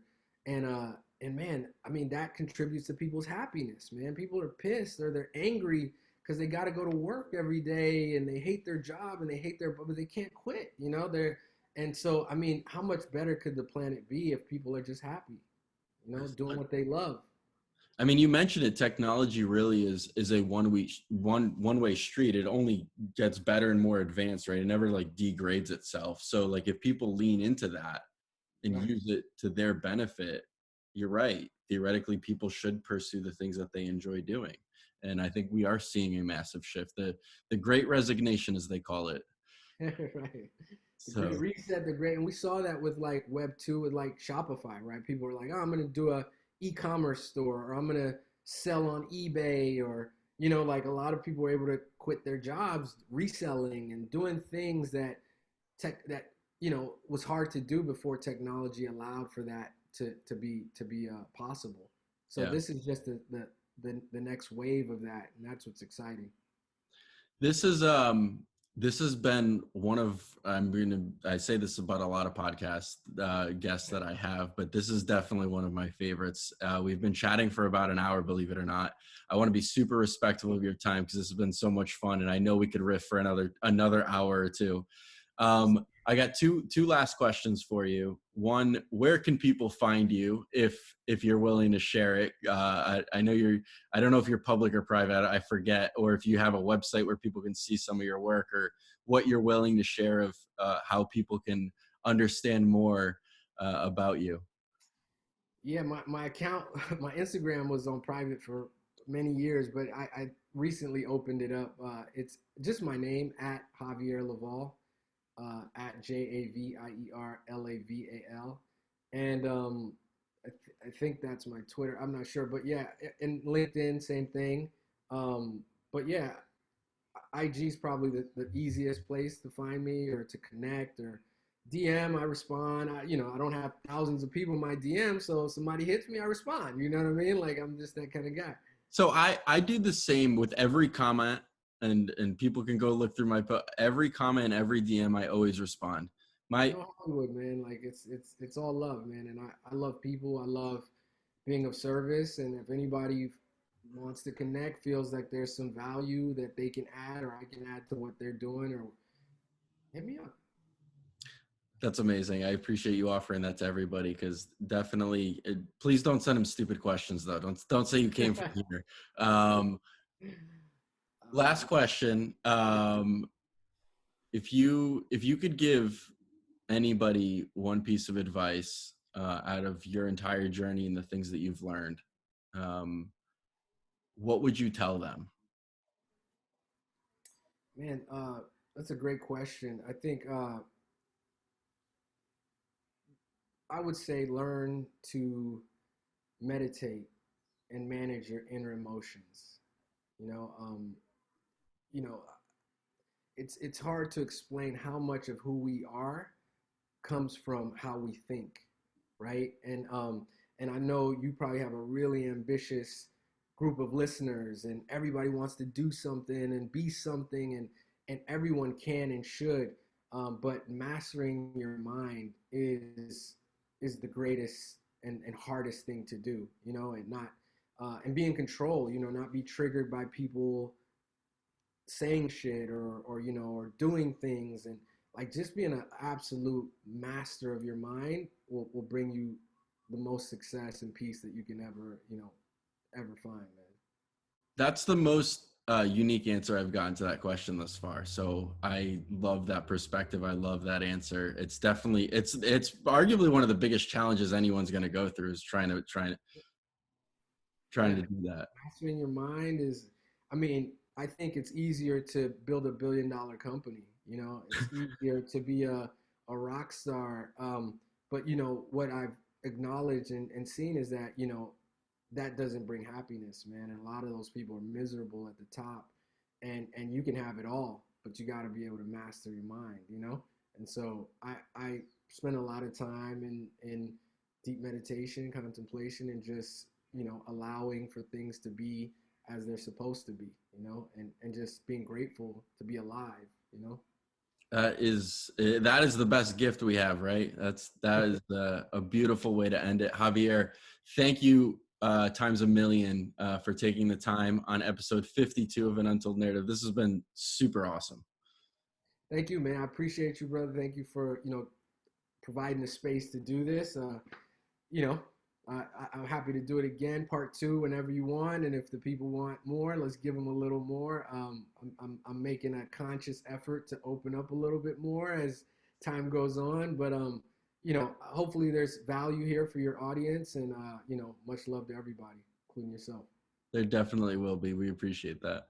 and man, I mean, that contributes to people's happiness, man. People are pissed or they're angry because they got to go to work every day and they hate their job and they hate but they can't quit, they're and so I mean, how much better could the planet be if people are just happy? Doing what they love. I mean, you mentioned it. Technology really is a one way street. It only gets better and more advanced, right? It never like degrades itself. So like if people lean into that and Right. use it to their benefit, you're right. Theoretically, people should pursue the things that they enjoy doing. And I think we are seeing a massive shift. The great resignation, as they call it. Right. The great So reset, and we saw that with like Web 2 with like Shopify, right? People were like, oh, I'm gonna do a e-commerce store, or I'm gonna sell on eBay, or like a lot of people were able to quit their jobs reselling and doing things that was hard to do before technology allowed for to be possible. So Yeah. this is just the next wave of that, and that's what's exciting. This is this has been one of, I say this about a lot of podcast guests that I have, but this is definitely one of my favorites. We've been chatting for about an hour, believe it or not. I want to be super respectful of your time because this has been so much fun, and I know we could riff for another hour or two. I got two last questions for you. One, where can people find you if you're willing to share it? I know I don't know if you're public or private, I forget, or if you have a website where people can see some of your work, or what you're willing to share of how people can understand more about you. Yeah, my account, my Instagram was on private for many years, but I recently opened it up. It's just my name at Javier Laval, at JavierLaval, and I think that's my Twitter. I'm not sure, but yeah, and LinkedIn, same thing. But yeah, IG is probably the easiest place to find me or to connect or DM. I respond. I don't have thousands of people in my DM, so if somebody hits me, I respond. You know what I mean? Like I'm just that kind of guy. So I do the same with every comment, and people can go look through every comment, every DM. I always respond. You My know Hollywood, man. Like it's all love, man. And I love people. I love being of service. And if anybody wants to connect, feels like there's some value that they can add, or I can add to what they're doing, or hit me up. That's amazing. I appreciate you offering that to everybody, because definitely, please don't send them stupid questions though. Don't say you came from here. Um, Last question. If you could give anybody one piece of advice out of your entire journey and the things that you've learned, um, what would you tell them? Man, that's a great question. I think I would say learn to meditate and manage your inner emotions. You know, um, you know, it's hard to explain how much of who we are comes from how we think, right? And I know you probably have a really ambitious group of listeners, and everybody wants to do something and be something, and everyone can and should. But mastering your mind is the greatest and hardest thing to do, and not and be in control, not be triggered by people saying shit or doing things, and like just being an absolute master of your mind will bring you the most success and peace that you can ever find, man. That's the most unique answer I've gotten to that question thus far. So I love that perspective. I love that answer. It's definitely it's arguably one of the biggest challenges anyone's going to go through, is trying Yeah, to do that. mastering your mind is, I mean, I think it's easier to build $1 billion company. It's easier to be a rock star. But what I've acknowledged and seen is that that doesn't bring happiness, man. And a lot of those people are miserable at the top, and you can have it all, but you got to be able to master your mind. And so I spend a lot of time in deep meditation, contemplation, and just allowing for things to be as they're supposed to be, and just being grateful to be alive, That is the best gift we have, right? That is a beautiful way to end it. Javier, thank you times a million for taking the time on episode 52 of An Untold Narrative. This has been super awesome. Thank you, man. I appreciate you, brother. Thank you for providing the space to do this. You know, I'm happy to do it again, part two, whenever you want. And if the people want more, let's give them a little more. I'm making a conscious effort to open up a little bit more as time goes on. But, hopefully there's value here for your audience, and, much love to everybody, including yourself. There definitely will be. We appreciate that.